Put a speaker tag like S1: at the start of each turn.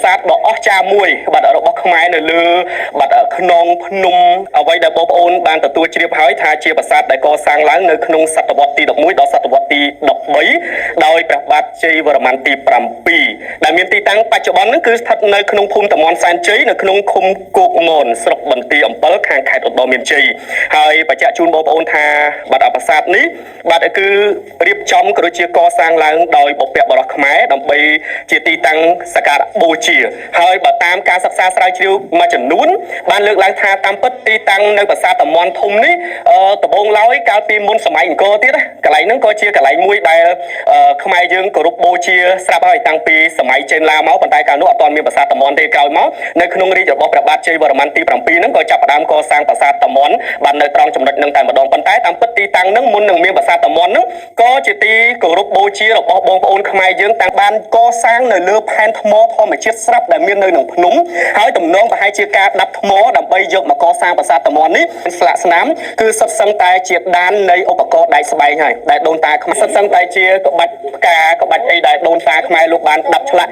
S1: សាទដ៏អស្ចារ្យមួយបាទរបស់ខ្មែរនៅលើបាទខ្នងភ្នំអ្វីដែលបងប្អូនបានទទួលជ្រាបហើយថាជាប្រាសាទដែលកសាងឡើងនៅក្នុងសតវត្សទី11ដល់សតវត្សទី13ដោយព្រះបាទជ័យវរ្ម័នទី7ដែលមានទីតាំងបច្ចុប្បន្នហ្នឹងគឺស្ថិតនៅក្នុងភូមិតំបន់សែនជ័យនៅក្នុងឃុំគោកមនស្រុកបន្ទាយអំពិលខាងខេត្តឧត្តរមានជ័យហើយបញ្ជាក់ជូនបងប្អូនថាបាទប្រាសាទនេះបាទគឺរៀបចំក៏ដូចជាកសាងឡើងដោយបុព្វបុរសខ្មែរដើម្បីជាទីតាំងសក្ការបូជាហើយបើតាមការសិក្សាស្រាវជ្រាវមួយចំនួនបានលើកឡើងថាតាមពិតទីតាំងនៅប្រាសាទតាមាន់ធំនេះដំបូងឡើយកាលពីមុនសម័យអង្គរទៀតណាកន្លែងហ្នឹងក៏ជាកន្លែងមួយដែលខ្មែរយើងគោរពបូជាស្រាប់ហើយតាំងពីសម័យចេនឡាមកប៉ុន្តែកាលនោះអត់ទាន់មានប្រាសាទតាមាន់ទេក្រោយមកនៅក្នុងរាជ្យរបស់ព្រះបាទជ័យវរ្ម័នទី7ហ្នឹងក៏ចាប់ផ្ដើមកសាងប្រាសាទតាមាន់បាននៅត្រង់ចំណុចហ្នឹងតែម្ដងប៉ុន្តែតាមពិតទីតាំងហ្នឹងមុននឹងមានប្រាសាទតាមាន់ហ្នឹងក៏ជាទីគោរពបូជារបស់បងប្អូនខ្មែរយើងតាំងបានកសាងនៅលើផែនថ្មធម្មជាតិស្រាប់ដែលមាននៅក្នុងភ្នំហើយទំនងប្រហែលជាការដាប់ថ្មដើម្បីយកមកកសាងប្រាសាទតាមាន់នេះស្លាកស្នាមគឺសុទ្ធសឹងតែជាដាននៃឧបករណ៍ដែកស្បែកហើយដែលដូនតាខ្មែរសុទ្ធសឹងតែជាក្បាច់ផ្កាក្បាច់អីដែលដូនតាខ្មែរលោកបានដាប់ឆ្លាក់